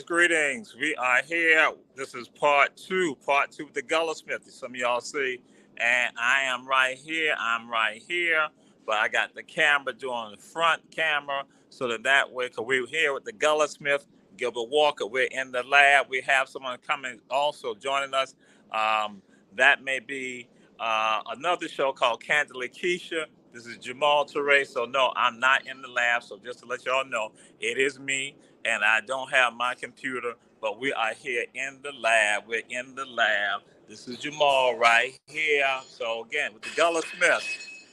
Greetings. We are here. This is part two of the Gullahsmith. Some of y'all see, and I am right here. But I got the camera doing the front camera so that way, because we're here with the Gullahsmith, Gilbert Walker. We're in the lab. We have someone coming also joining us. That may be another show called Candidly Keisha. This is Jamal Teray. So no, I'm not in the lab. So just to let y'all know, it is me. And I don't have my computer, but we are here in the lab. We're in the lab. This is Jamal right here. So again, with the Gullahsmith.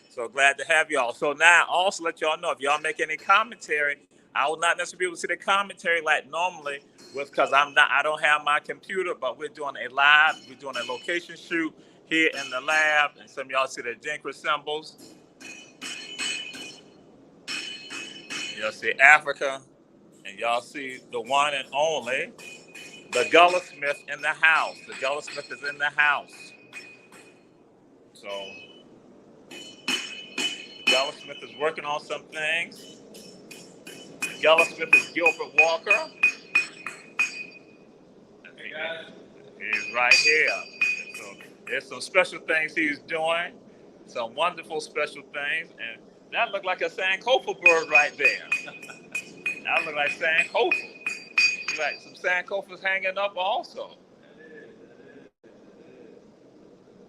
So glad to have y'all. So now also let y'all know if y'all make any commentary, I will not necessarily be able to see the commentary like normally because I don't have my computer, but we're doing a live, we're doing a location shoot here in the lab. And some of y'all see the Jinker symbols. You'll see Africa. And y'all see the one and only, the Gullahsmith in the house. The Gullahsmith is in the house. So, the Gullahsmith is working on some things. The Gullahsmith is Gilbert Walker. He's right here. So, there's some special things he's doing. Some wonderful special things. And that looked like a Sankofa bird right there. That look like Sankofa. Like some Sankofas hanging up also.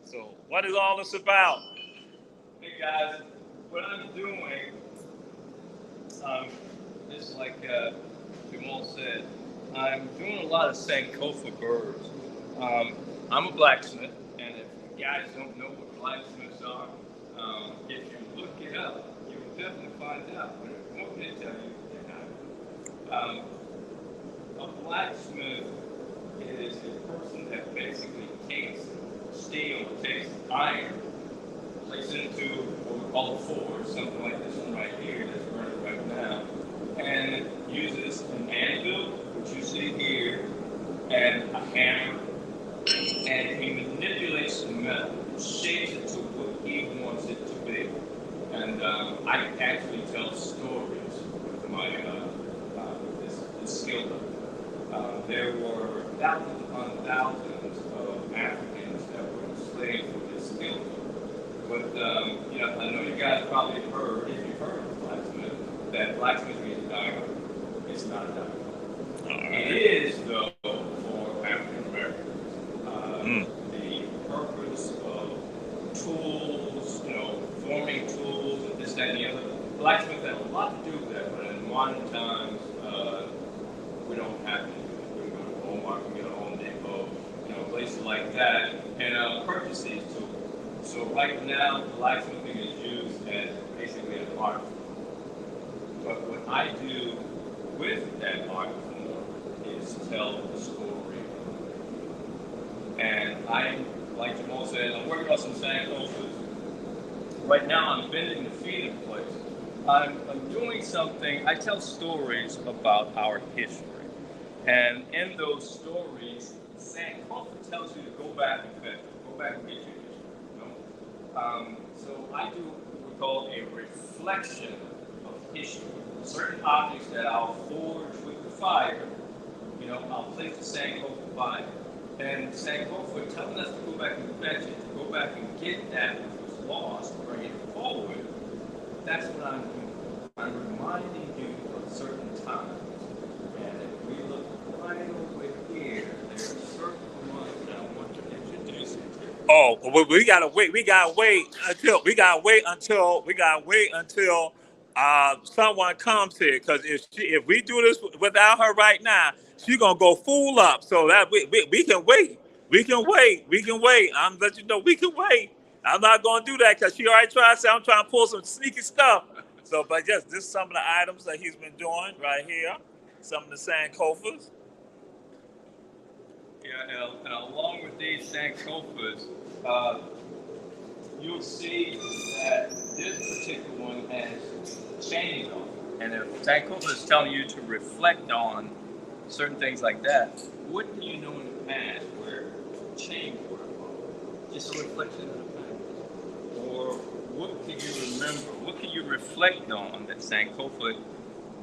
So what is all this about? Hey guys, what I'm doing, just like Jamal said, I'm doing a lot of Sankofa birds. I'm a blacksmith, and if you guys don't know what blacksmiths are, if you look it up, you will definitely find out. But if you want me to tell you, a blacksmith is a person that basically takes steel, takes iron, places it into what we call a forge, something like this one right here that's burning right now, and uses an anvil, which you see here, and a hammer, and he manipulates the metal, shapes it to what he wants it to be. And I can actually tell stories with my this skill level. There were thousands upon thousands of Africans that were enslaved for this skill level. But I know you guys probably heard, if you've heard of blacksmith, that blacksmith is a diamond. It's not a diamond. Right. It is though for African Americans. The purpose of tools, forming tools and this, that, and the other. Blacksmith had a lot to do with that, but in modern times, we don't have to. We can go to Walmart, we can get a Home Depot, places like that, and purchase these tools. So right now, blacksmithing is used as basically an art form. But what I do with that art form is tell the story. And like Jamal said, I'm working on some Sankofas. Right now, I'm bending the feet in place. I'm doing something, I tell stories about our history. And in those stories, Sankofa tells you to go back and fetch it, go back and get your history. So I do what we call a reflection of history. Certain objects that I'll forge with the fire, I'll place the Sankofa by it. And Sankofa telling us to go back and fetch it, to go back and get that which was lost, bring it forward. That's what I'm doing. I'm reminding you of certain times. And if we look right Oh, we gotta wait. We gotta wait until someone comes here. Because if we do this without her right now, she gonna go full up. So that we can wait. We can wait. I'm let you know we can wait. I'm not gonna do that because she already tried to say I'm trying to pull some sneaky stuff. So, but yes, this is some of the items that he's been doing right here. Some of the Sankofas. Yeah, and along with these Sankofas, uh, you'll see that this particular one has chains on it. And if Sankofa is telling you to reflect on certain things like that, what do you know in the past where chains were involved? Just a reflection of the past. Or what can you remember? What can you reflect on that Sankofa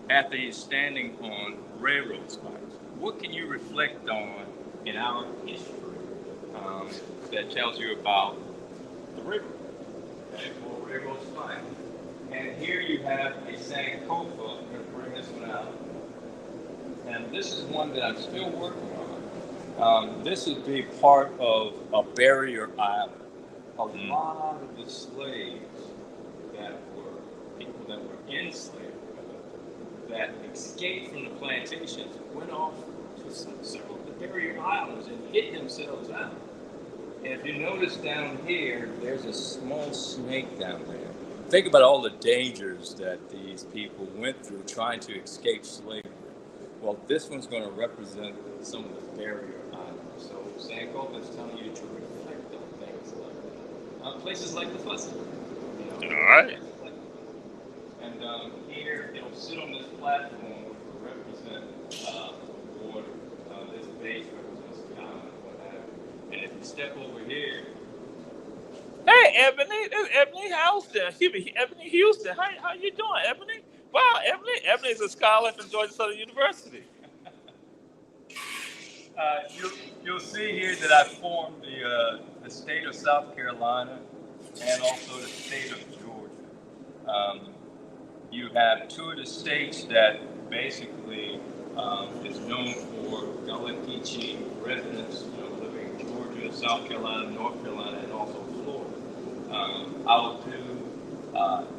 after he's standing on railroad spikes? What can you reflect on in our history that tells you about the river, okay, or railroad spike? And here you have a Sankofa. I'm going to bring this one out. And this is one that I'm still working on. This would be part of a barrier island. A lot of the slaves that were people that were enslaved, that escaped from the plantations, went off to several of the barrier islands and hid themselves out. And if you notice down here, there's a small snake down there. Think about all the dangers that these people went through trying to escape slavery. Well, this one's going to represent some of the barrier islands. So Sankofa is telling you to reflect on things like places like the Fussy. You know, All right. And here, it'll sit on this platform, which will represent the water. This base represents the island, what have you. And if you step over here, Hey, Ebony, this is Ebony Houston. Ebony Houston. How you doing, Ebony? Wow, Ebony's a scholar from Georgia Southern University. you'll see here that I formed the state of South Carolina and also the state of Georgia. You have two of the states that basically is known for Gullah Geechee residents, living in Georgia, South Carolina, North Carolina, and also Florida. I will do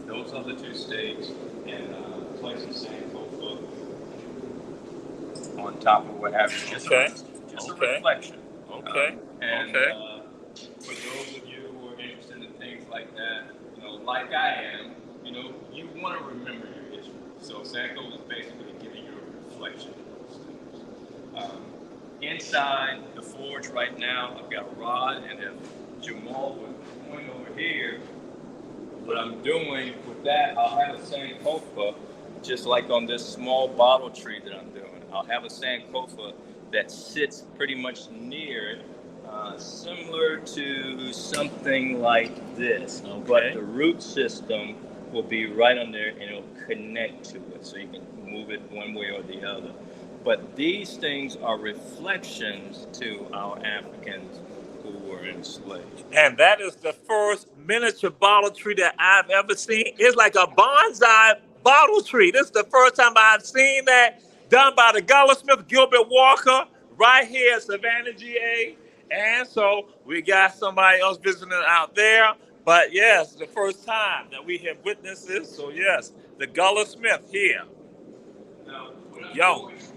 those other two states and place the Sankofa on top of what have you. Just a reflection. Okay. And for those of you who are interested in things like that, like I am, you want to remember your history. So Sankofa is basically giving you a reflection of those things. Inside the forge right now, I've got Rod, and if Jamal would point over here, what I'm doing with that, I'll have a Sankofa, just like on this small bottle tree that I'm doing. I'll have a Sankofa that sits pretty much near it, similar to something like this. Okay. But the root system will be right on there and it'll connect to it, so you can move it one way or the other. But these things are reflections to our Africans who were enslaved. And that is the first miniature bottle tree that I've ever seen. It's like a bonsai bottle tree. This is the first time I've seen that done by the Gullahsmith, Gilbert Walker, right here at Savannah, GA. And so we got somebody else visiting out there. But yes, the first time that we have witnessed this. So yes, the Gullahsmith here. Now,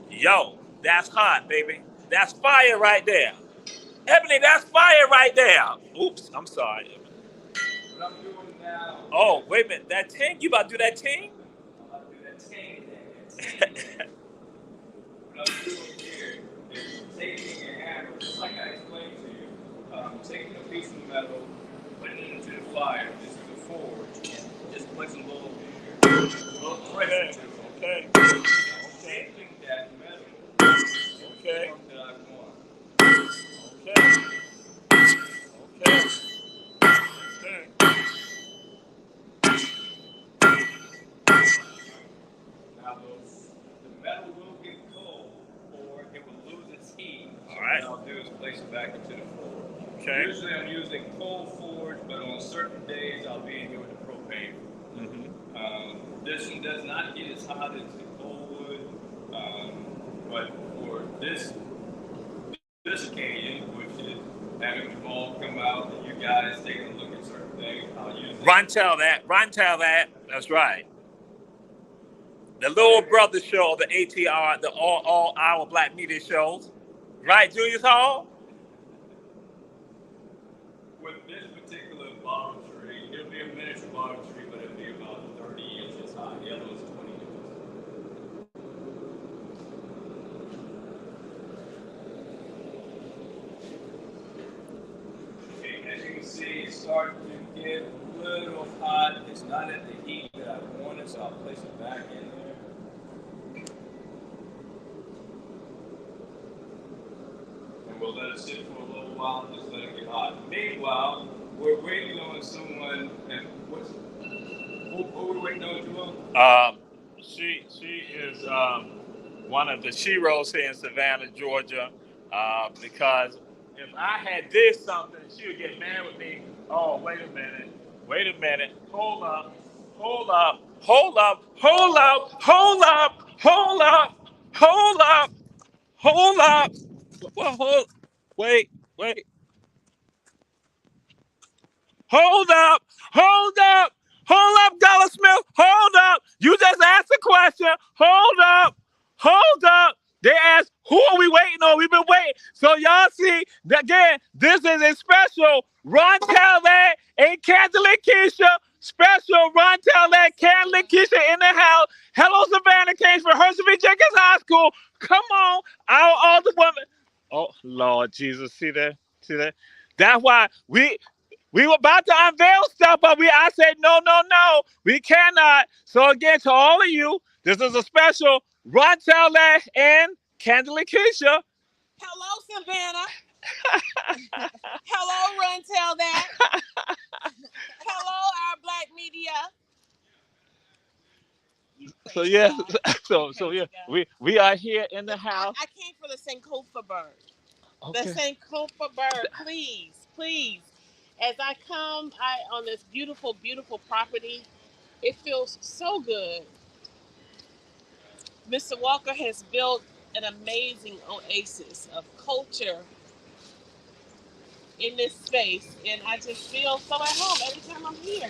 Yo, that's hot, baby. That's fire right there. Ebony, that's fire right there. Oops, I'm sorry. what I'm doing now. Oh, wait a minute. That ting? You about to do that ting? I'm about to do that ting thing. What I'm doing here is taking a hammer, just like I explained to you, taking a piece of metal, putting it into the fire, this is the forge, just placing a little pressure to it. Okay. Shaping that metal Okay. that I want. Okay. Okay. Now the metal will get cold or it will lose its heat. All right. What I'll do is place it back into the forge. Okay. Usually I'm using coal forge, but on certain days I'll be in here with the propane. This one does not get as hot as the coal wood, but for this occasion, which is having the ball come out, and you guys taking a look at certain things, how you Run tell that. That's right. The little brother show, the ATR, the all our black media shows. Right, Julius Hall? with this particular bottle tree, it'll be a miniature bottle tree, but it'll be about 30 inches high. The other one's 20 inches. Okay, as you can see, it's starting to get a little hot. It's not at the heat that I wanted, so I'll place it back in there. And we'll let it sit for a little while and just let it get hot. Meanwhile, we're waiting on someone, and what we're waiting on, Joel? She is one of the sheroes here in Savannah, Georgia. Because if I had did something, she would get mad with me. Oh, wait a minute, hold up. Well, wait. Hold up, Gullahsmith, hold up. You just asked a question. Hold up. They asked, who are we waiting on? We've been waiting. So y'all see, again, this is a special Ron Tellett and Candle Keisha. Special Ron Tellett, Candle Keisha in the house. Hello, Savannah came from Hershey Jenkins High School. Come on, all the women. Oh, Lord Jesus, see that? That's why we were about to unveil stuff, but I said, no, we cannot. So again, to all of you, this is a special Ron Tellett and Candle Keisha. Hello, Savannah. Hello, Ron Tellett. Hello, our black media. So yeah, so yeah, we are here in the house. I came for the Sankofa bird. Okay. The Sankofa bird, please. As I come on this beautiful, beautiful property, it feels so good. Mr. Walker has built an amazing oasis of culture in this space, and I just feel so at home every time I'm here.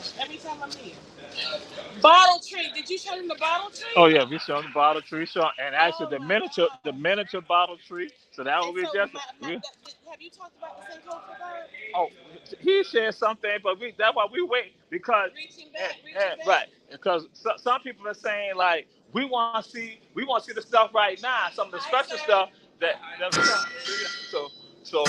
Bottle tree. Did you show them the bottle tree? Oh yeah, we showed the bottle tree, and actually the miniature bottle tree. So that will be just. Have you talked about the Sankofa bird? Oh, he shared something, but that's why we wait because reaching back. Right, because some people are saying like we want to see the stuff right now, some of the special stuff that so.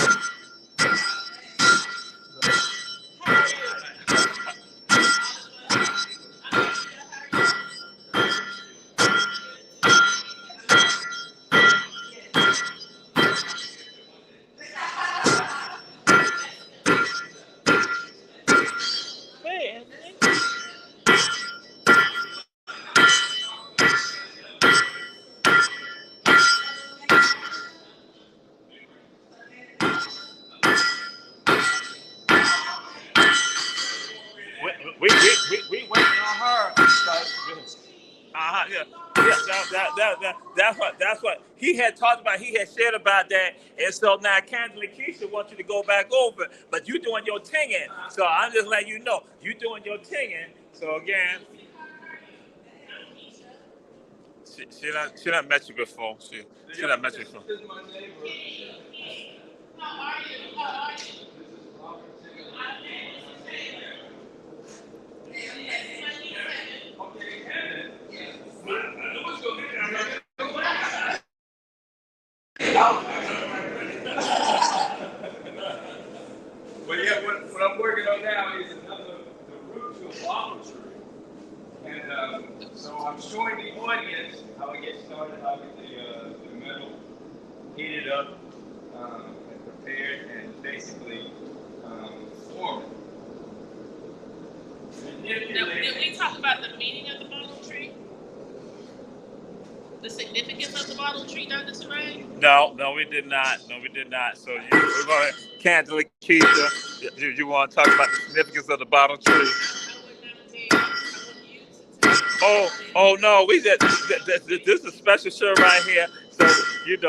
We waiting on her. That's what he had talked about. He had shared about that, and so now Candle Keisha wants you to go back over, but you doing your tinging. So I'm just letting you know you doing your tinging. So again, she not met you before. She not met you before. How are you? Well, yeah, what I'm working on now is the root to a bottle tree. And so I'm showing the audience how I get started, how I get the metal heated up and prepared and basically formed. Did we talk about the meaning of the bottle tree? The significance of the bottle tree, Dr. Saray? No, we did not. So we're going to Candle Keisha. You want to talk about the significance of the bottle tree? Oh no, we did. This is a special show right here. So I should do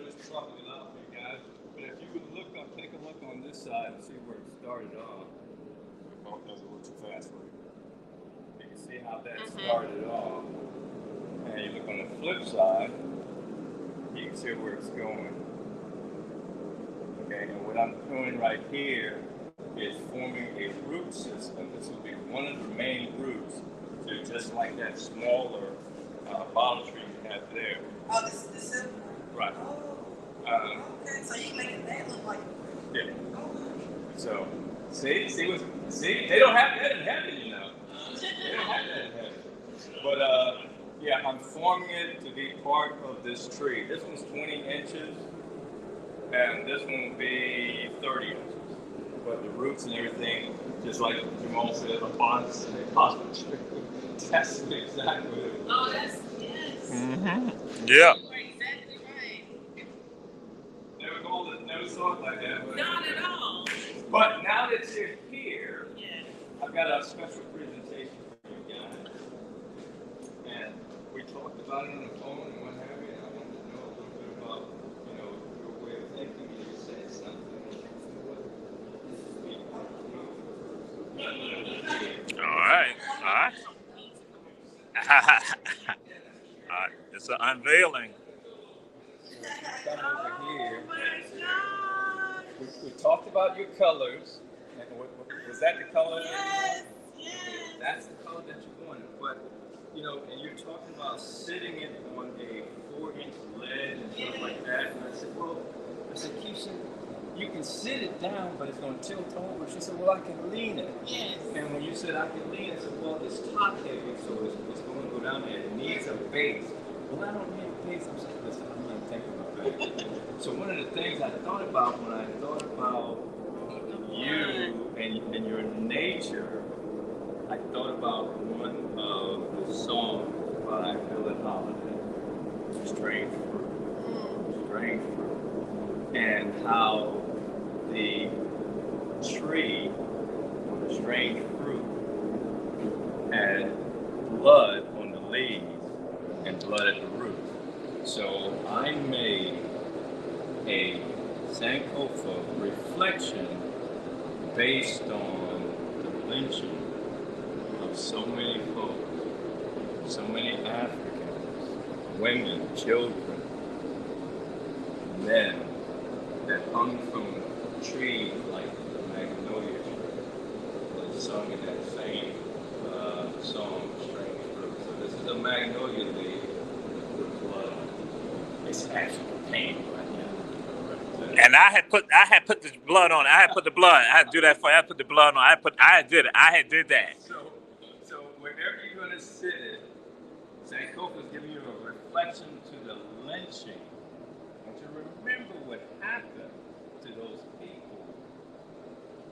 this properly now for you guys. look on this side and see where it started off. Oh, that's a little too fast for you. You can see how that started off. And you look on the flip side, you can see where it's going. Okay, and what I'm doing right here is forming a root system. This will be one of the main roots to just like that smaller bottle tree you have there. Oh, this is the silver one? Right. Oh, okay. So you making that look like... Yeah. So, see, they don't have that in heaven, you know. They don't have that in heaven. But, yeah, I'm forming it to be part of this tree. This one's 20 inches, and this one will be 30 inches. But the roots and everything, just like Jamal said, a box and a possible tree. That's exactly what it is. Oh, that's, yes. Mm-hmm. Yeah. You are exactly right. Never saw it like that. But, Not at all. but now that you're here, Yeah. I've got a special presentation for you guys. And we talked about it on the phone and what have you, and I wanted to know a little bit about, your way of thinking. You said something. All right. It's an unveiling. Come over here. Oh my God. We talked about your colors. And was that the color? Yes. That's the color that you wanted. But, and you're talking about sitting it on a 4-inch ledge and stuff like that. And I said, Keisha, you can sit it down, but it's going to tilt over. She said, well, I can lean it. Yes. And when you said I can lean it, I said, well, it's top heavy, so it's going to go down there. It needs a base. Well, I don't need a base. I'm saying, listen, I'm not thinking about that. So one of the things I thought about when I thought about you and your nature, I thought about one of the songs by Billie Holiday, Strange Fruit. Strange Fruit. And how the tree, or the strange fruit, had blood on the leaves and blood at the root. So I made a Sankofa reflection based on the lynching of so many folks, so many Africans, women, children, men, that hung from trees like the magnolia tree, was sung in that same song, Strange Fruit. So this is a magnolia leaf with blood. It's actual pain right now. And I had put the blood on. I had put the blood. I had to do that for you. I had put the blood on. I did it. I had did that. So wherever you're gonna sit it, Sankofa is giving you a reflection to the lynching. Want you to remember what happened to those people.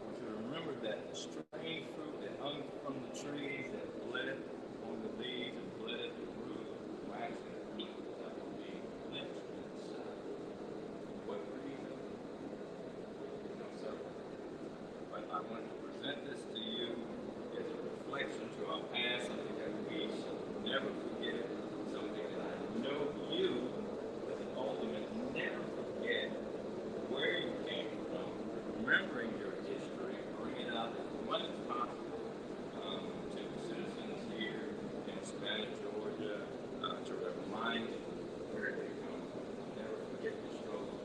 Want you to remember that strange fruit that hung from the trees, that bled on the leaves and bled at the root, were actually people that were being lynched inside. What reason? So, but I want to present this to you as a reflection to our past, something that we shall never forget, something that I know you, as an ultimate, never forget where you came from, remembering your history, bringing it out as much as possible to the citizens here in Savannah, Georgia, to remind them where they come from. Never forget the struggle.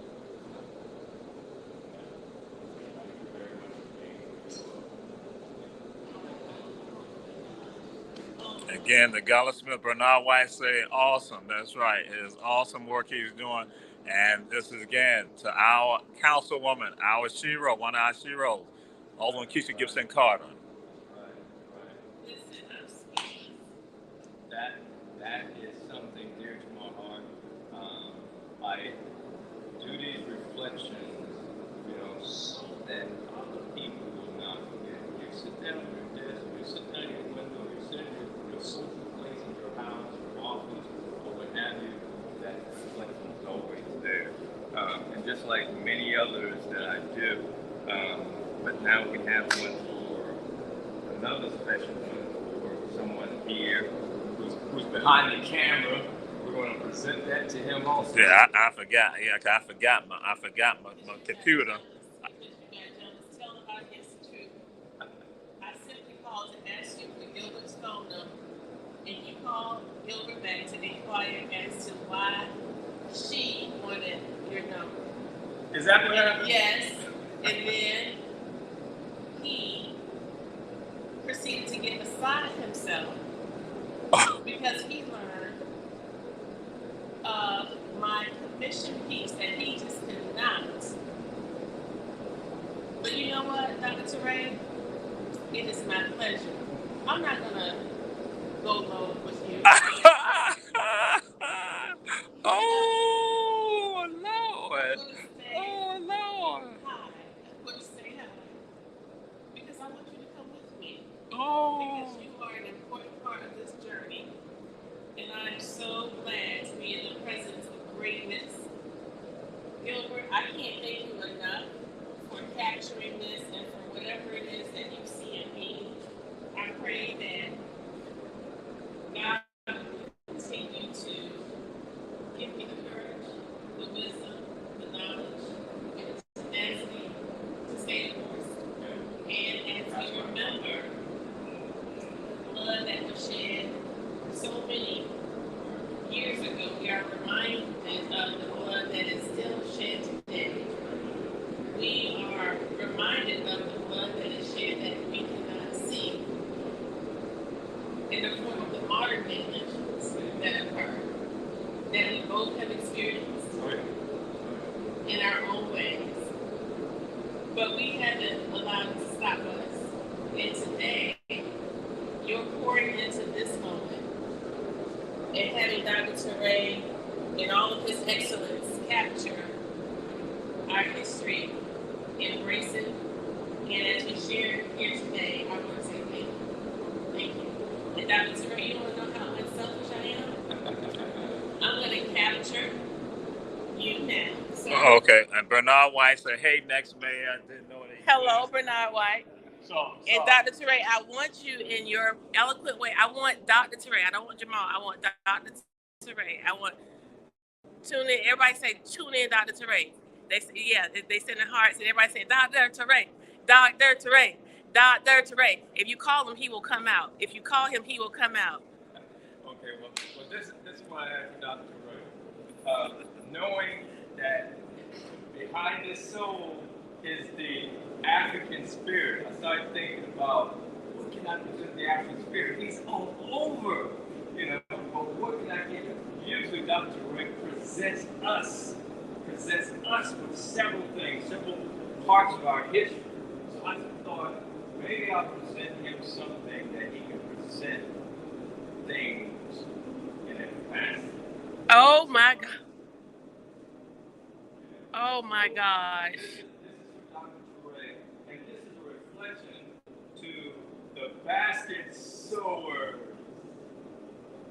Thank you very much for being here. Again, the Gullahsmith, Bernard White said, awesome. That's right. It is awesome work he's doing. And this is, again, to our councilwoman, our shero, one of our sheroes, Alderman Keisha Gibson Carter. That is something dear to my heart. I do these reflections, so that other people will not forget. You sit down at your desk, you sit down at your window, you sit in your social place in your house, your office, or what have you, that reflection is always there. And just like many others that I do, but now we have one for another special one for someone here who's behind the camera. We're going to present that to him also. Yeah, I forgot. Yeah, I forgot my computer. phone number. And you call Gilbert back to inquire as to why she wanted your number. Is that what happened? Yes. And then he proceeded to get beside himself because he learned of my commission piece that he just could not. But you know what, Dr. Teray? It is my pleasure. I'm not going to go low with you. Oh, Lord. Oh, Lord. Hi. I'm going to say hi. Because I want you to come with me. Oh. Because you are an important part of this journey. And I am so glad to be in the presence of greatness. Gilbert, I can't thank you enough for capturing this and for whatever it is that you see in me. I pray that God will continue to give me the courage, the wisdom, the knowledge, and the tenacity to stay the course. And as we remember the blood that was shed so many years ago, we are reminded of the blood that is still shed today. We are reminded of the blood that is shed that we cannot see in the form of the modern negligence that occurred, that we both have experienced in our own ways. But we haven't allowed it to stop us. And today, you're pouring into this moment and having Dr. Teray and all of his excellence capture our history, embrace it, and as we share here today, I want to say thank you. Thank you. And Dr. Teray, you want to know how unselfish I am? I'm going to capture you now. So, Okay. And Bernard White said, hey, next mayor. I didn't know that. hello, Bernard White. So. And Dr. Teray, I want you in your eloquent way. I want Dr. Teray. I don't want Jamal. I want Dr. Teray. I want tune in. Everybody say tune in, Dr. Teray. They say, yeah, they send their hearts, and everybody say Dr. Teray, Dr. Teray, Dr. Teray. If you call him, he will come out. If you call him, he will come out. Okay, well this is why I asked Dr. Ray. Knowing that behind this soul is the African spirit, I started thinking about what can I present the African spirit? He's all over, but what can I get? Usually Dr. Ray presents us with several things, several parts of our history. So I thought maybe I'll present him something that he can present things in a capacity. Oh my God. Oh my gosh. This is Dr. Ray, and this is a reflection to the basket sower.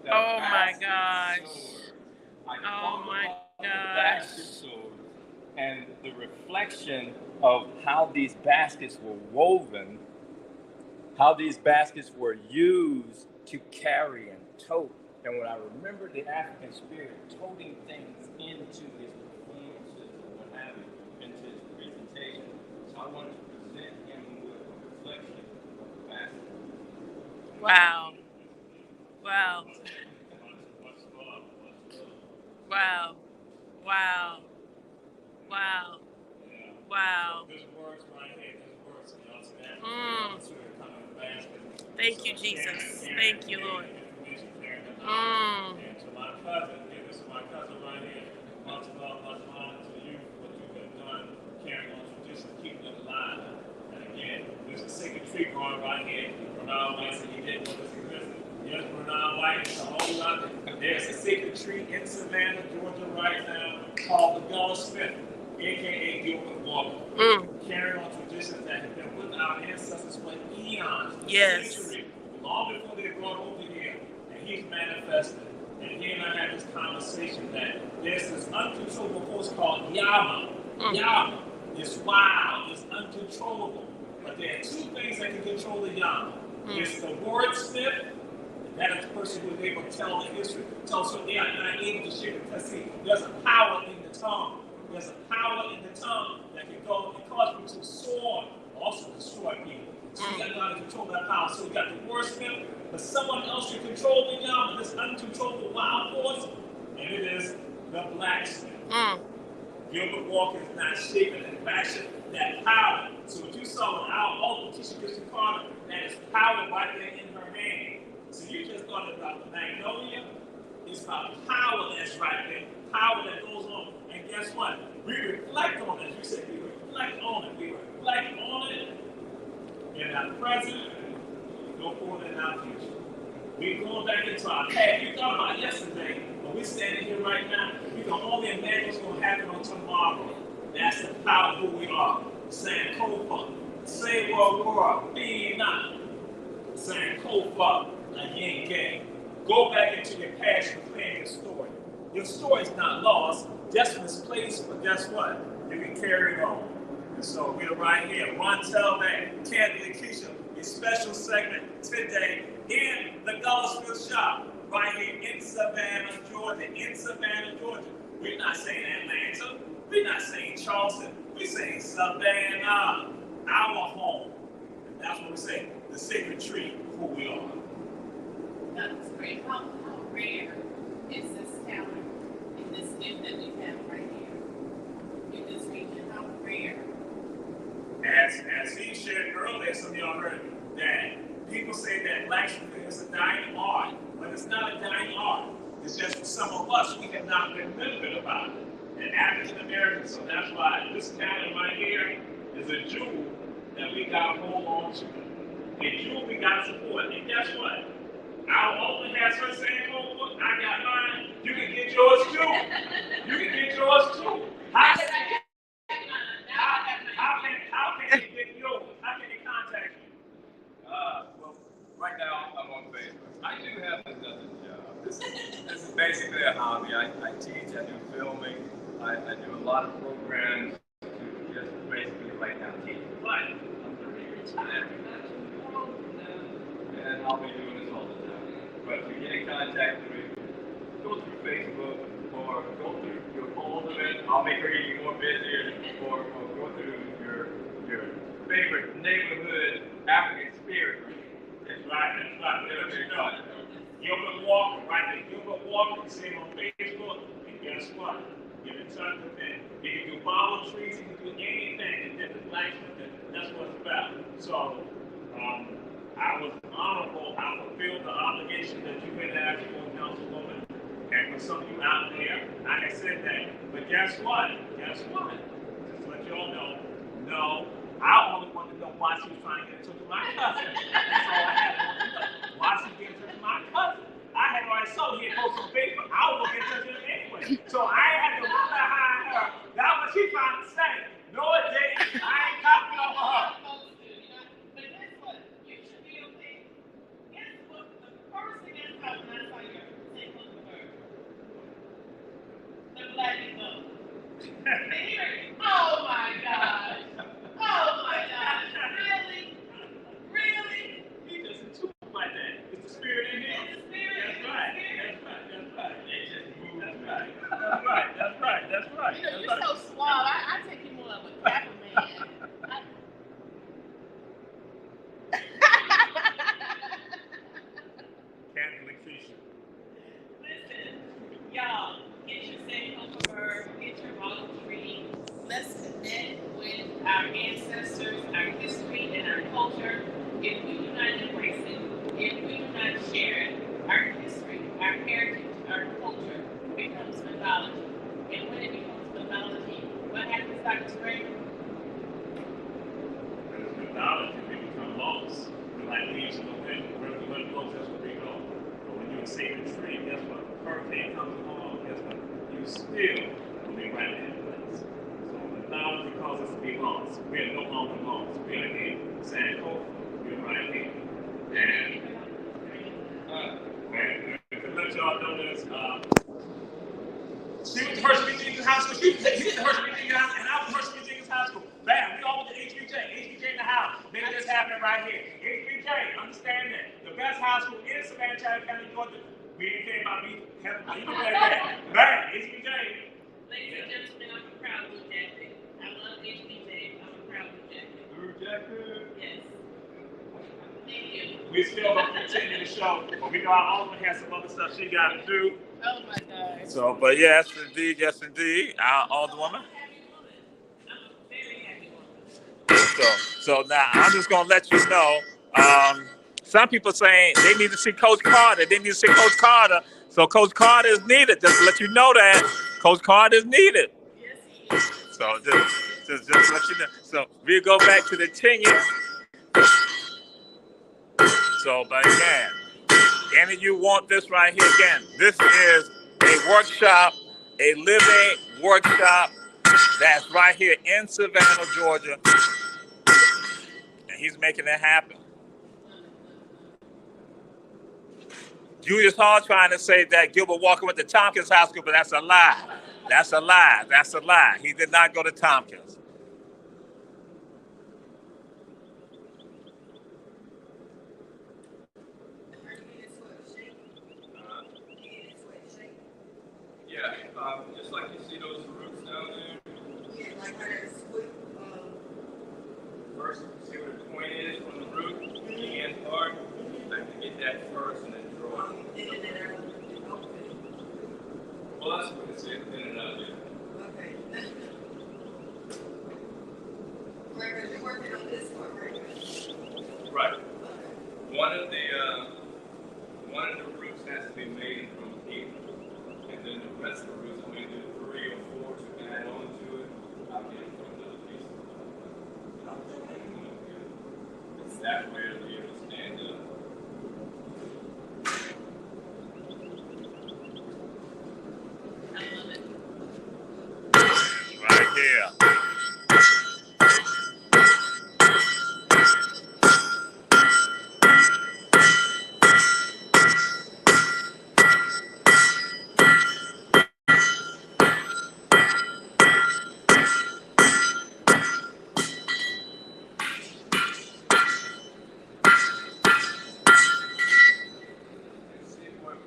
Oh my gosh. Oh my gosh. Basket sower and the reflection of how these baskets were woven, how these baskets were used to carry and tote. And when I remember the African spirit toting things into his performances and what have you, into his presentation, so I wanted to present him with a reflection of the basket. Wow. Wow. Wow. Wow. Wow. Wow. This works right here. This works. You know, Thank you, Jesus. Thank you, Lord. And to my cousin, this is my cousin right here. Much love, much honor to you for what you've been doing, carrying on tradition, keeping it alive. And again, there's a sacred tree growing right here. Bernard White said he didn't know this existed. Yes, Bernard White is a whole lot. There's a sacred tree in Savannah, Georgia, right now called the Gullahsmith, aka Gilbert Walker. Carrying on traditions that have been with our ancestors for eons, centuries, long before they brought over here. And he's manifested. And he and I had this conversation that there's this uncontrollable force called Yama. Yama is wild, it's uncontrollable. But there are two things that can control the Yama. It's the wordsmith. That is the person who is able to tell the history. So they are not able to share it. Because see, there's a power in the tongue. There's a power in the tongue that can go and cause people to soar, also destroy people. So you got to know how to control that power. So we got the wordsmith, but someone else should control the young, this uncontrollable wild force, and it is the blacksmith. Gilbert Walker is not shaping and fashioning that power. So what you saw in our old Keisha Christian Carter, that is power right there in her hand. So you just thought about the magnolia. It's about power that's right there, power that goes on. And guess what? We reflect on it. You said we reflect on it. We reflect on it in our present, go forward in our future. We're going back into our past. You thought about yesterday, but we're standing here right now. We can only imagine what's going to happen on tomorrow. That's the power of who we are. Saying Kofa, say World War, be not. Saying Kofa, a yin gang. Go back into your past and plan your story. Your story is not lost, just misplaced, but guess what? You can carry it on. And so we're right here. Ron Tellman, Candy and Keisha, a special segment today in the Gullahsmith shop, right here in Savannah, Georgia. In Savannah, Georgia. We're not saying Atlanta. We're not saying Charleston. We're saying Savannah, our home. And that's what we say, the sacred tree of who we are. That's great. How rare is this talent and this gift that we have right here in this region? How rare? As he shared earlier, some of y'all heard that people say that blacksmith is a dying art, but it's not a dying art. It's just for some of us, we have not been literate about it. And African Americans, so that's why this talent right here is a jewel that we got to hold on to. A jewel we got to support. And guess what? Our owner has her same old book. I got mine. You can get yours too. You can get yours too. How can you get yours? How can you contact you? Well, right now I'm on Facebook. I do have another job. This is basically a hobby. I teach, I do filming, I do a lot of programs to just basically right now teach. But I'm going to be retired not too long from now, and I'll be doing this all the time. But to get in contact with me, go through Facebook or go through your old event. I'll make her even more busier, or go through your favorite neighborhood African spirit. That's right. Gilbert Walker, right there. Gilbert Walker, you see him on Facebook, and guess what? Get in touch with him. He can do follow trees, he can do anything, and then the blacksmith, that's what it's about. So, I was honorable. I fulfilled the obligation that you had asked for, Councilwoman. And for some of you out there, I had said that. But guess what? Just to let you all know, no, I only wanted to know why she was trying to get in touch with my cousin. That's all I had to know. Why she get in touch with my cousin? I had already saw he had posted on Facebook. I was going to get in touch with him anyway. So I had to look behind her. That's what she trying to say. No, it didn't. I ain't copying over her. But guess what? You should be okay. Guess what? The first thing I saw when I saw your Facebook of her, the black people. Oh my gosh. Oh my gosh. Really? Really? He doesn't talk like that. It's the spirit in him. It's the spirit. That's right. It just moves. That's right. You know, you're so suave. I take you more of a Kappa man. Candy and Keisha. Listen, y'all, get your saving over her, get your olive tree. Let's connect with our ancestors, our history, and our culture. If we do not embrace it, if we do not share it, our history, our heritage, our culture becomes mythology. And when it becomes mythology, what happens, Dr. Sprague? When it's mythology, we become lost. We're like leaves in the wind. Wherever the wind blows, that's where we go. But when you're a sacred tree, guess what? A hurricane comes along, guess what? You still will be right in place. So mythology causes us to be lost. We are no longer lost. We are here. Saying, oh, we're right here. And to let y'all know this, she was the first Virginia High School. He was the first Virginia High School, and I was the first Virginia High School. Bam, we all went to HBJ. HBJ in the house. Maybe this happening right here. HBJ, understand that. The best high school in Savannah, County, Georgia. We ain't care about me. You know that. Bam, HBJ. Ladies and gentlemen, I'm a proud Blue Jacket. I love HBJ. I'm a proud Blue Jacket. Blue Jacket? Yes. Thank you. We we still gonna continue the show, but we know our Alderman has some other stuff she got to do. Oh my gosh. So, but yes, indeed, our Alderwoman. So now I'm just gonna let you know. Some people saying they need to see Coach Carter. They need to see Coach Carter. So Coach Carter is needed. Just to let you know that Coach Carter is needed. Yes, he is. So just let you know. So we go back to the tenure. So, but again, any of you want this right here? Again, this is a workshop, a living workshop that's right here in Savannah, Georgia, and he's making it happen. Julius Hall trying to say that Gilbert Walker went to Tompkins High School, but that's a lie. That's a lie. That's a lie. He did not go to Tompkins. Yeah, just like you see those roots down there. Yeah, like how that sweet, First, see where the point is from the root, the end part. I have to get that first and then draw it. in and out. Well, that's what it's in and out there. Okay. Right, because you're working on this part, right? Right. Okay. One of the roots has to be made from here, and then the rest of the roots, I may do 3 or 4 to add on to it. I'll get it from another piece. It's that way to be able to stand up. I love it. Right here. See where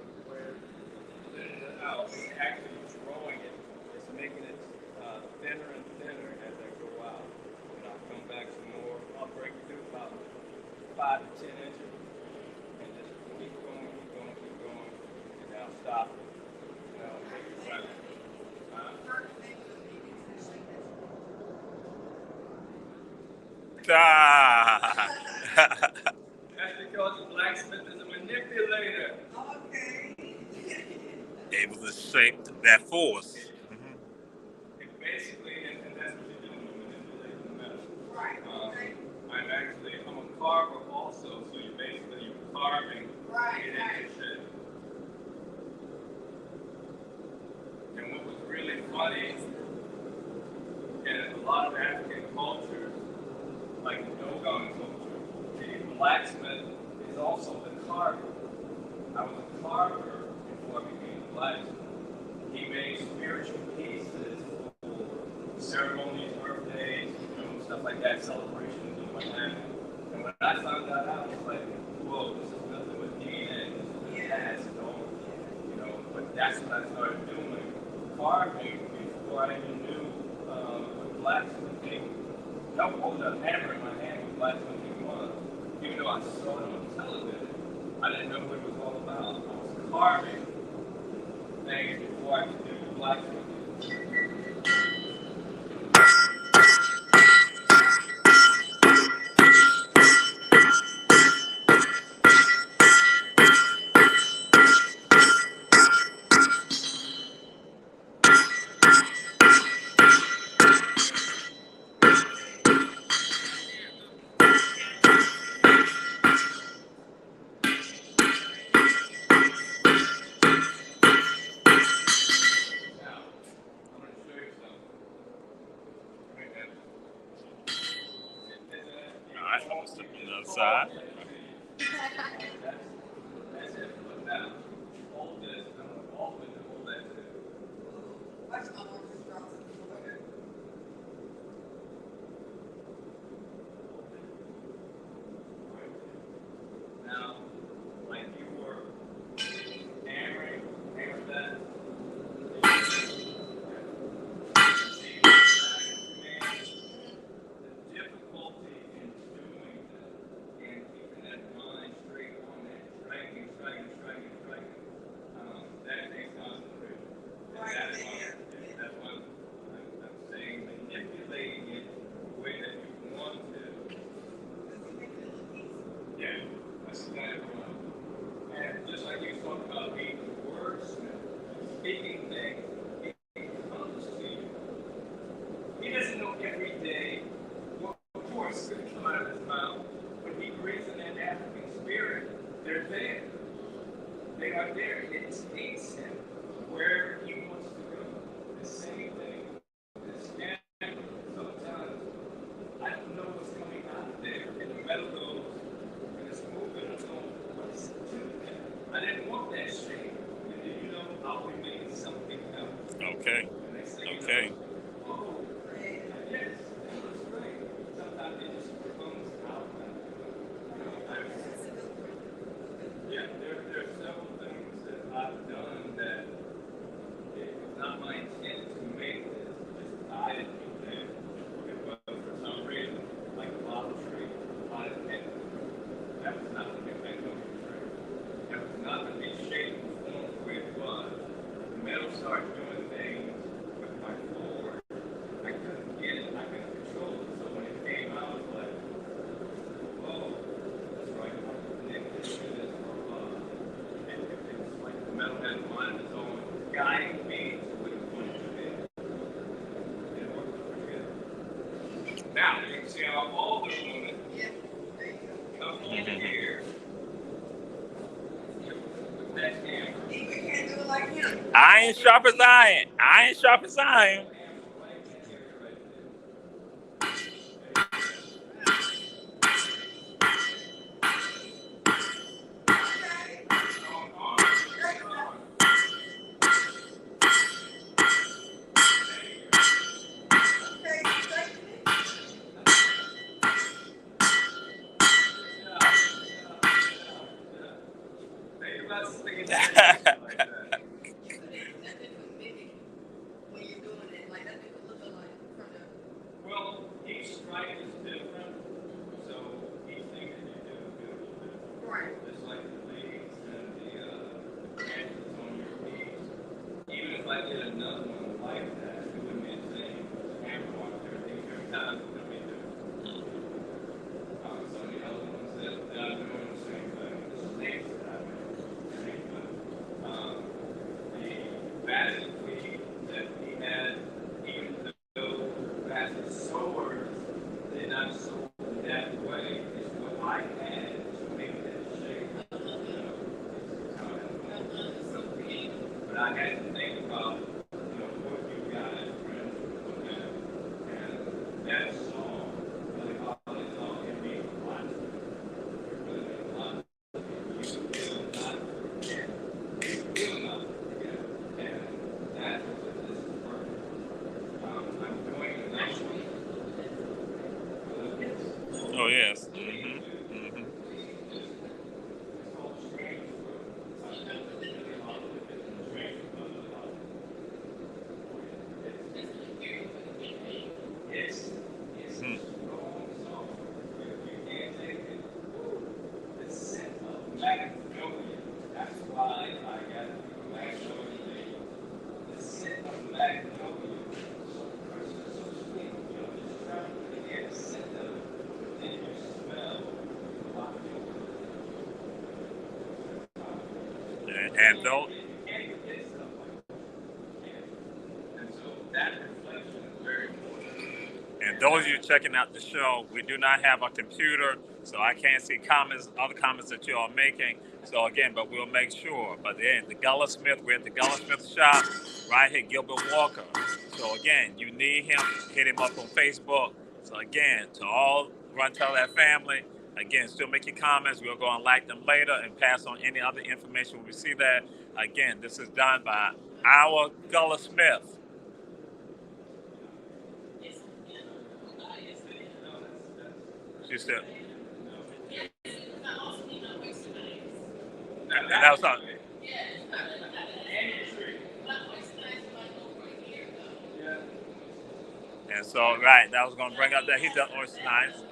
letting it out, actually drawing it, it's making it thinner and thinner as I go out. And I'll come back some more. I'll break through about 5 to 10 inches, and just keep going, and then I'll stop it. And I'll make it right. That's because the blacksmith is a manipulator. Okay. Able to shape that force. It basically, and that's what you're doing, manipulating the metal. Right. Okay. I'm a carver also, so you're carving Right, it right. into shape. And what was really funny, in a lot of African cultures, like the Dogon culture, the blacksmith is also the carver. I was a carver before I became a blacksmith. He made spiritual pieces for ceremonies, birthdays, stuff like that, celebrations, and what have you. And when I found that out, I was like, whoa, this is nothing but DNA. This is past on. But that's what I started doing, carving before I even knew what blacksmithing. I hold a hammer in my hand what blacksmithing was. Even though I saw it on television, I didn't know what it was all about. I was carving things before I could do the blacksmithing. Alright, I'm gonna step on the other side. That's it. But now, all this, I'm going to open and hold that too. Watch my work just drop it. Okay. Now, like you were hammering that. The difficulty in doing that and keeping that mind straight Okay. Sometimes it just comes out. Yeah, there are several things that I've done that it was not my intent to make this, just I didn't do that. But for some reason, like the lava tree, I didn't make it. That was not the big magnolia tree. That was not the big shape and form the way it was. The metal started doing things with my floor. I couldn't get it, I couldn't control it. So when it came out, I was like, whoa, that's right. It's like the metal had mind its own guiding me to what it wanted to be. And it worked pretty good. Now you can see how older woman comes over here with that hammer. We can't do it like him. Iron sharp as iron. Iron sharp as iron. Well, each strike is different, so each thing that you do is a little different. Right. Just like the leaves and the branches on your leaves. Even if I did another one like that, it wouldn't be the same. Hammer mark, every time it's going to be different. Some of the other ones that I'm doing the same thing. The snakes that I make, the same thing. The basket weed that he had, even though basket sowers did not sow in that way, is what I had to make that shape. But I had to think about, what you guys were looking at. And that song really highlights all it means a lot. It really means a lot. You will not forget. You will not forget. And that's what this is for. I'm doing a nice one. Oh yes. Mm-hmm. Mm-hmm. It's called Strange Fruit. It's a strong song. You can't take it. The scent of magnolia. That's why I got the magnolia. The scent of magnolia. So fresh, so sweet. Just travel to the air, the scent of it. Then you smell a lot of And those you can't forget stuff like that. And so that reflection is very important. and those of you checking out the show, we do not have a computer, so I can't see other comments that you are making. So again, but we'll make sure. But then the Gullahsmith, we're at the Gullahsmith shop, right here, Gilbert Walker. So again, you need him, hit him up on Facebook. So again, to all Run Tell That family, again, still make your comments. We'll go and like them later and pass on any other information when we see that. Again, this is done by our Gullahsmith. She said, and that was on. And so, right, that was going to bring up that he does oyster knives.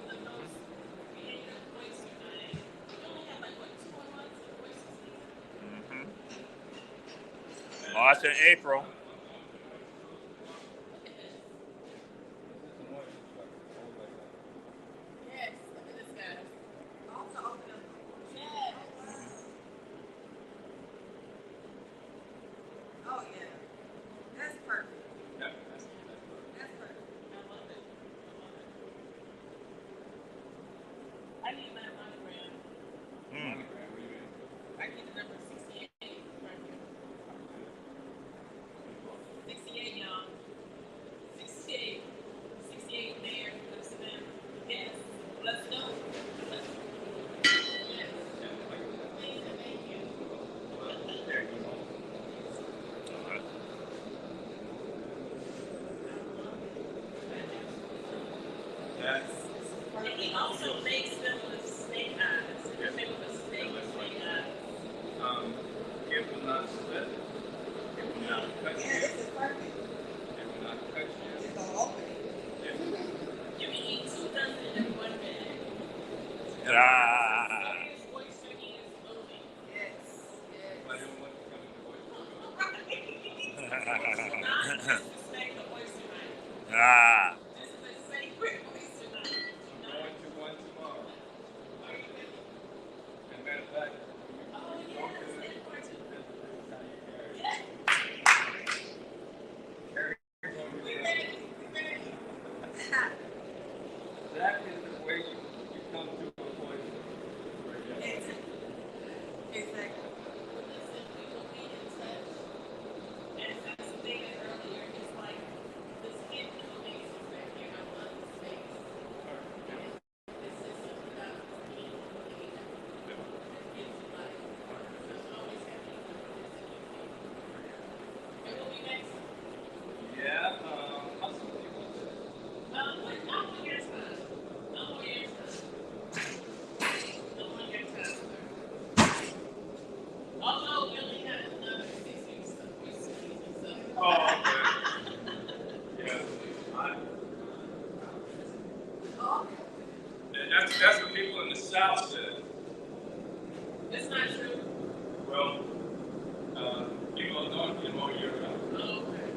March and April. Yes, look at this guy. Yes. Oh, yeah. That's perfect. Yeah. That's perfect. I love it. I need my monogram. Mm. I need the number 68 right here. That's And he also makes them with snake eyes. If you make with a snake with snake eyes. it will not slip. It will not cut Yeah, you. this is perfect. It will not cut you. It's gonna open it. You can eat 2 dozen in 1 minute. Ah. Serious oyster eaters only. Yes. I don't want to come to voice. Not disrespect the oyster night. Ah. This is a sacred oyster night. I'm going to one tomorrow. And matter of fact, Oh, yes, and for two. Harry, We ready. that is the way you come to a voice. Exactly. Listen, we will be in touch. And as I stated earlier, it's like the skin coatings right here. I love the space. This is something that I'm working on. That gives you life. There's always happy to visit you. And we'll be next. Yeah, how soon do you want this? I'm on your time. I'm on your time. I'm on your time, sir. Although we only have another 6 weeks of oyster season, so. Oh, okay. Yeah. That's what people in the South said. It's not true. Well, people don't get more year round. Oh, okay.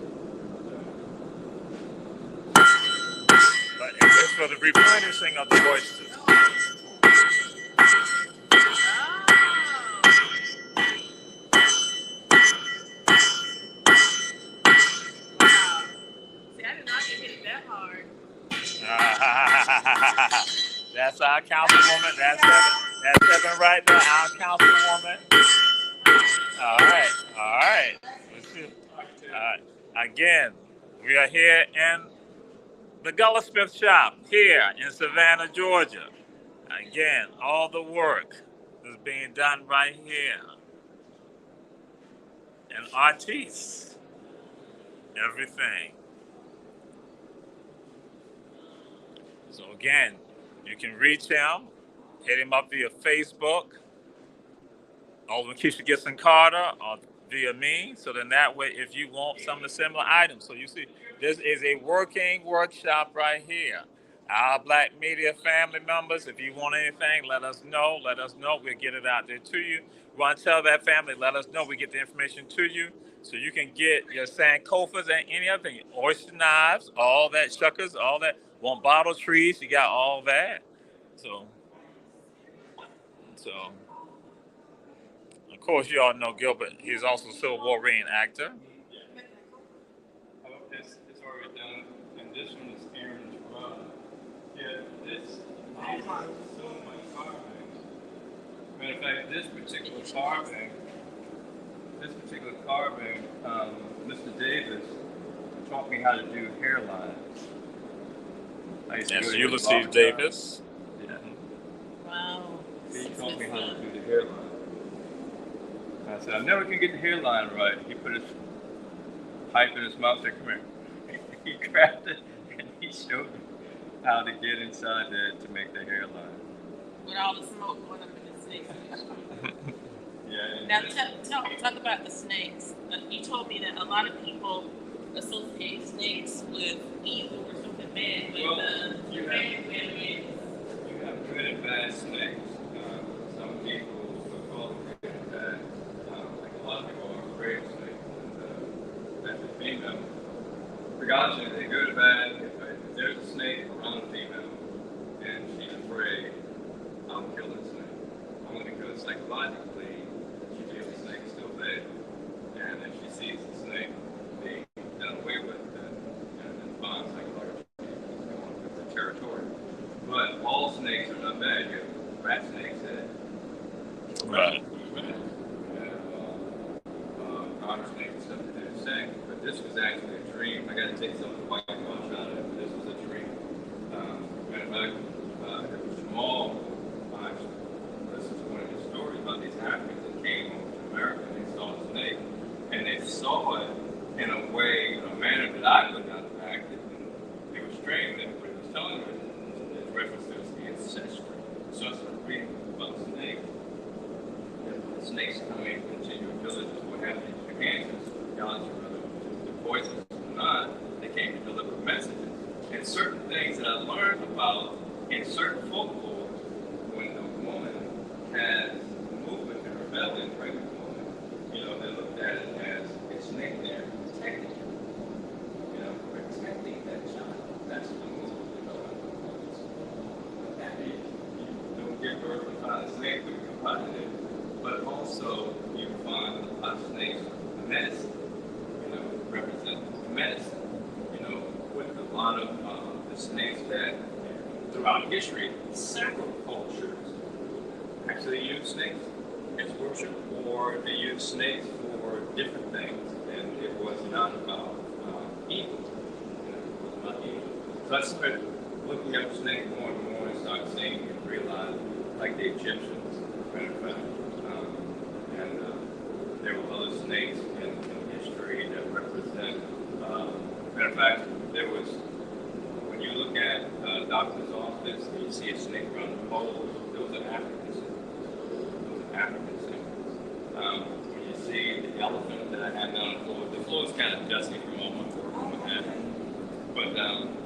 But it's for the replenishing of the oysters. Wow. See, I did not get hit that hard. That's our councilwoman. That's Evan right there, our councilwoman. All right. Let's see. Again, we are here in the Gullahsmith shop here in Savannah, Georgia. Again, all the work is being done right here. And artists, everything. So again, you can reach him, hit him up via Facebook, Alderman Keisha Gibson Carter, or via me. So then that way, if you want some of the similar items. So you see, this is a working workshop right here. Our Black media family members, if you want anything, let us know. Let us know. We'll get it out there to you. You want to tell that family, let us know. We get the information to you. So you can get your Sankofas and any other thing. Oyster knives, all that, shuckers, all that. Want bottle trees, you got all that. So of course, you all know Gilbert. He's also a Civil War reign actor. It's already done, and this one is Aaron's rub. Yeah, these are so much carving. Matter of fact, this particular carving, Mr. Davis taught me how to do hairlines. Yes, Ulysses Davis. Yeah. Wow. He taught me how to do the hairline. I said, I never can get the hairline right. He put his pipe in his mouth and said, come here. He grabbed it and he showed me how to get inside there to make the hairline. With all the smoke going up in the snakes. Yeah. Now, talk about the snakes. You told me that a lot of people associate snakes with evil or something bad, but you have good and bad snakes. Some people will call them good and bad. Like a lot of people are afraid of snakes. And the female, regardless if they're good or bad, if there's a snake around a female and she's afraid, I'll kill that snake. Only because psychologically, she feels the snake is still there. And if she sees the snake being done away with, then fine, psychologically, it's going with the territory. But all snakes are not bad. You have rat snakes that Right. otter snakes and stuff that they're saying. But this was actually a dream. I got to take some of the white wash out of it, but this was a dream. It was small. This is one of the stories about these Africans that came over to America and they saw a snake. And they saw it in a manner that I would not have acted. And they were strange. Everybody was telling them of messages. And certain things that I learned about in certain folklore, when a woman has movement in her belly, a pregnant woman, they looked at it as a snake there protecting her, protecting that child. That's the move, That is, you don't give birth without a snake, but you're positive. But also, you find a lot of snakes medicine, represent medicine, with a lot of the snakes that throughout history, several cultures actually use snakes as worship, or they use snakes for different things, and it was not about evil. It was not evil. So I started looking up snakes more and more and started seeing and realized, like the Egyptians, matter of fact, and there were other snakes in history that represent. Matter of fact, there was, when you look at a doctor's office and you see a snake around the pole, those are African symbols. When you see the elephant that I had down the floor is kind of dusty from all my work on my head. But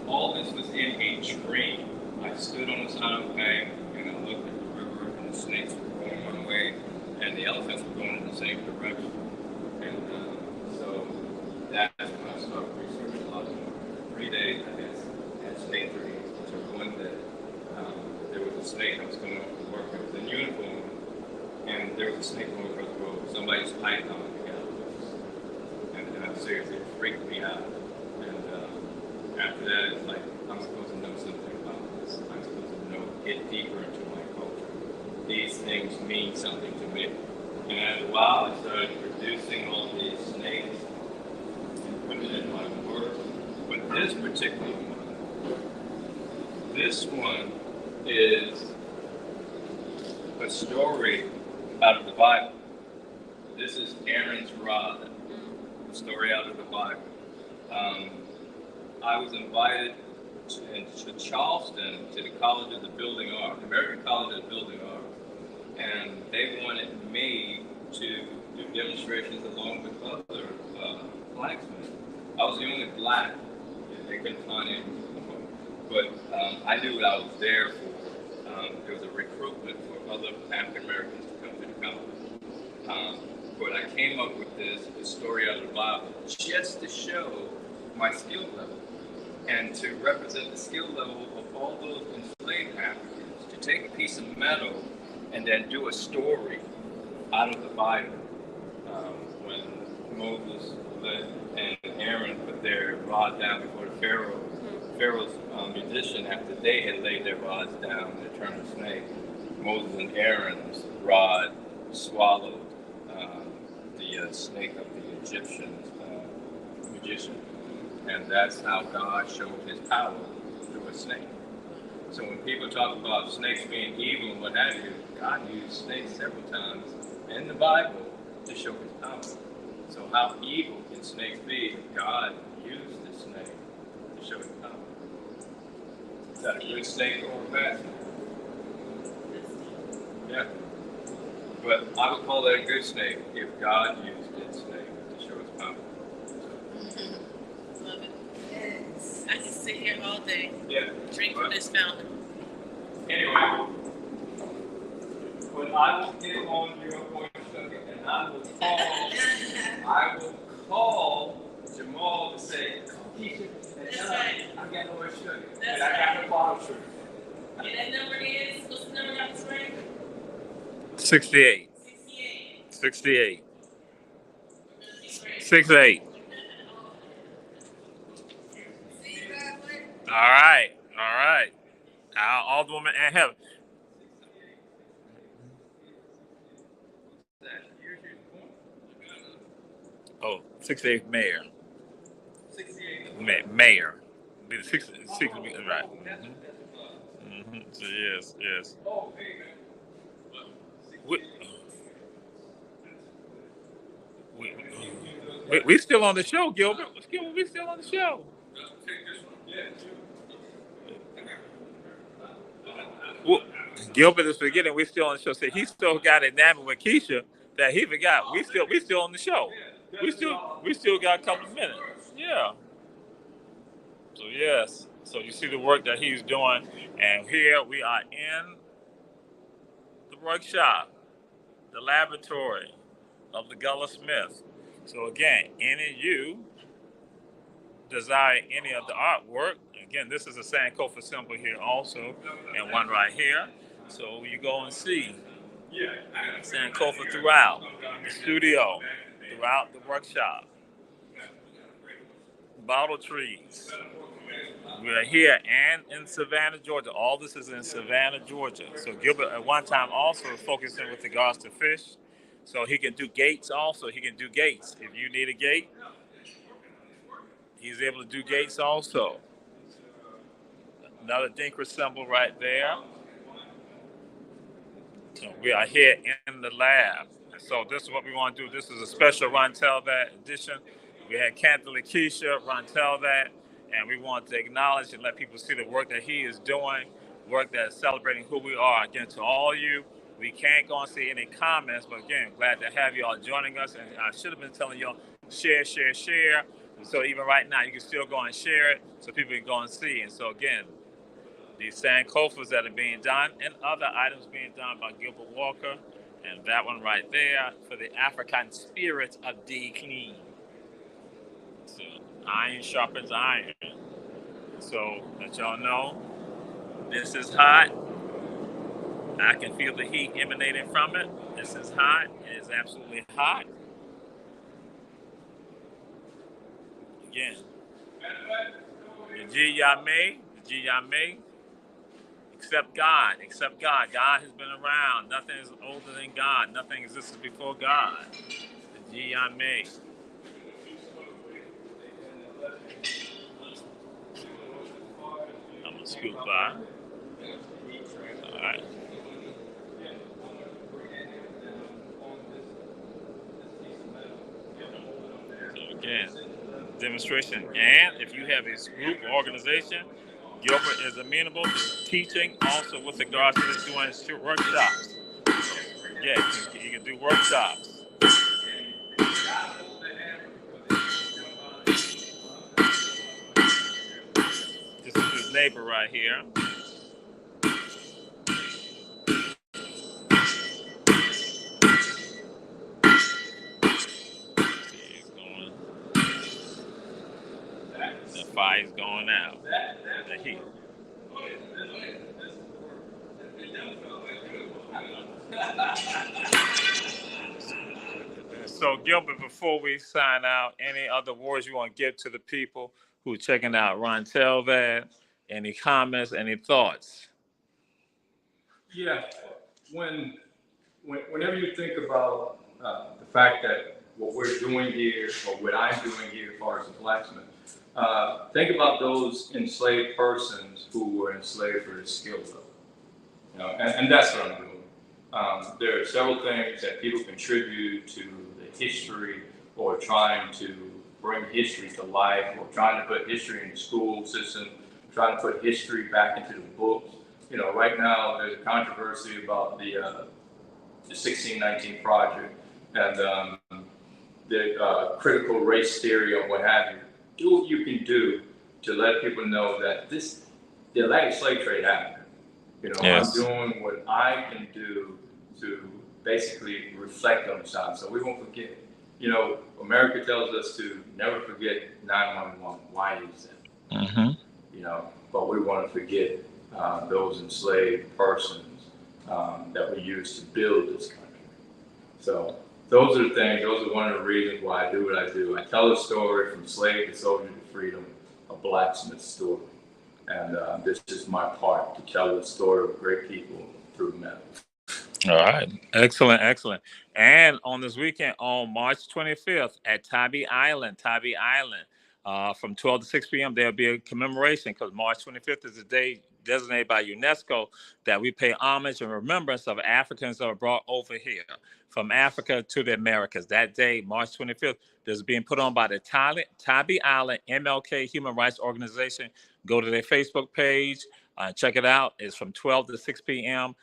all this was in a dream. I stood on the side of the bank and I looked at the river, and the snakes were going one way and the elephants were going in the same direction. And so that's when I started researching a lot more. 3 days, I guess, had snake dreams. So one day, there was a snake that was coming up to work. It was in uniform, and there was a snake going across the road. Somebody's python together. And seriously, it freaked me out. And after that, it's like, I'm supposed to know something about this. I'm supposed to get deeper into my culture. These things mean something to me. And after a while, I started producing all these snakes and putting it in my work. But this particular one is a story out of the Bible. This is Aaron's rod, a story out of the Bible. I was invited to Charleston to the College of the Building Art, American College of the Building Art, and they wanted me to do demonstrations along with other blacksmiths. I was the only black. They couldn't find anyone. But I knew what I was there for. There was a recruitment for other African Americans to come to the college. But I came up with this story out of the Bible just to show my skill level and to represent the skill level of all those enslaved Africans, to take a piece of metal and then do a story out of the Bible. When Moses and Aaron put their rod down before the Pharaoh's musician, after they had laid their rods down and they turned to snake, Moses and Aaron's rod swallowed the snake of the Egyptian magician. And that's how God showed his power through a snake. So when people talk about snakes being evil and what have you, God used snakes several times in the Bible to show his power. So how evil can snakes be if God used the snake to show his power? Is that a good snake or a bad snake? Yeah. But I would call that a good snake if God used its snake to show his power. Love it. Yes. I can sit here all day. Yeah. Drink from this fountain. Anyway, but I will get on your point, and I will call Jamal to say, Keisha, That's right. I got no more sugar. That's and I got no bottle sugar. And that number is, what's the number that's right? 68. 68. 68. 68. All right. All right. Our Alderwoman in heaven. Oh, 68 mayor. 68. Mayor. Be the 60, right. Mm-hmm. So yes. We still on the show, Gilbert. We still on the show. Well, Gilbert is forgetting we still on the show. So he still got enamored with Keisha that he forgot. We still on the show. We still got a couple of minutes. Yeah. So yes, so you see the work that he's doing, and here we are in the workshop, the laboratory of the Gullahsmith. So again, any of you desire any of the artwork, again, this is a Sankofa symbol here also, and one right here. So you go and see Sankofa throughout the studio, throughout the workshop. Bottle trees. We are here and in Savannah, Georgia. All this is in Savannah, Georgia. So Gilbert at one time also is focusing with regards to fish. So he can do gates also. He can do gates. If you need a gate, he's able to do gates also. Another Dinkra symbol right there. So we are here in the lab. So this is what we want to do. This is a special Run Tell That edition. We had Cantor Lakeisha Run Tell That, and we want to acknowledge and let people see the work that he is doing, work that is celebrating who we are. Again, to all you, we can't go and see any comments, but again, glad to have you all joining us. And I should have been telling y'all, share, share, share. So even right now, you can still go and share it so people can go and see. And so again, these Sankofas that are being done and other items being done by Gilbert Walker, and that one right there for the African spirit of the clean. So iron sharpens iron. So let y'all know, this is hot. I can feel the heat emanating from it. This is hot. It is absolutely hot. Again, the G Yame, except God, except God. God has been around. Nothing is older than God. Nothing existed before God. The G Yame. I'm gonna scoot by. All right. So again, demonstration. And if you have a group or organization, Gilbert is amenable to teaching also with regards to this doing workshops. Yeah, you can do workshops. This is his neighbor right here. The fire's going out. The heat. So Gilbert, before we sign out, any other words you want to give to the people who are checking out Ron Tell That? Any comments, any thoughts? Yeah, whenever you think about the fact that what we're doing here, or what I'm doing here as far as the blacksmith, think about those enslaved persons who were enslaved for their skill level. You know, and that's what I'm doing. There are several things that people contribute to the history, or trying to bring history to life, or trying to put history in the school system, trying to put history back into the books. You know, right now there's a controversy about the 1619 project and the critical race theory or what have you. Do what you can do to let people know that the Atlantic slave trade happened. You know, yes. I'm doing what I can do to basically reflect on the time, so we won't forget. You know, America tells us to never forget 911. Why is that? Mm-hmm. You know, but we want to forget those enslaved persons that we used to build this country. So those are the things, those are one of the reasons why I do what I do. I tell a story from slave to soldier to freedom, a blacksmith story. And this is my part, to tell the story of great people through metal. All right. Excellent, excellent. And on this weekend, on March 25th at Tybee Island, from 12 to 6 p.m., there'll be a commemoration, because March 25th is the day designated by UNESCO that we pay homage and remembrance of Africans that are brought over here from Africa to the Americas. That day, March 25th, is being put on by the Tybee Island MLK Human Rights Organization. Go to their Facebook page, check it out. It's from 12 to 6 p.m.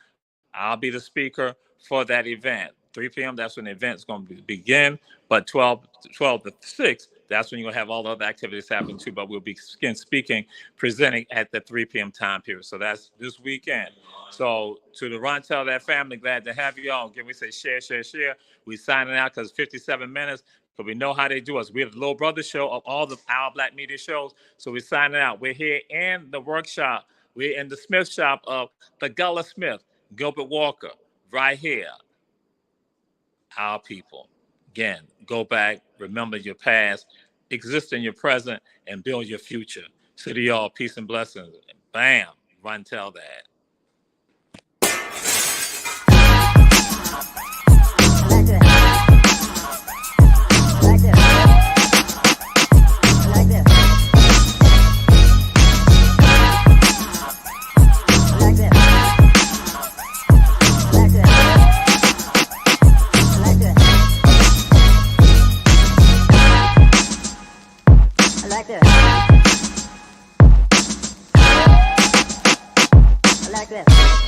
I'll be the speaker for that event. 3 p.m., that's when the event's going to begin. But 12 to 6, that's when you're going to have all the other activities happen too. But we'll be speaking, presenting at the 3 p.m. time period. So that's this weekend. So to the Run Tell That family, glad to have you all. Again, we say share, share, share. We signing out because 57 minutes. But we know how they do us. We're the little brother show of all the Our Black Media shows. So we're signing out. We're here in the workshop. We're in the Smith shop of the Gullahsmith, Gilbert Walker, right here. Our people. Again, go back, remember your past, exist in your present, and build your future. So to y'all, peace and blessings. Bam, Run Tell That. Like this.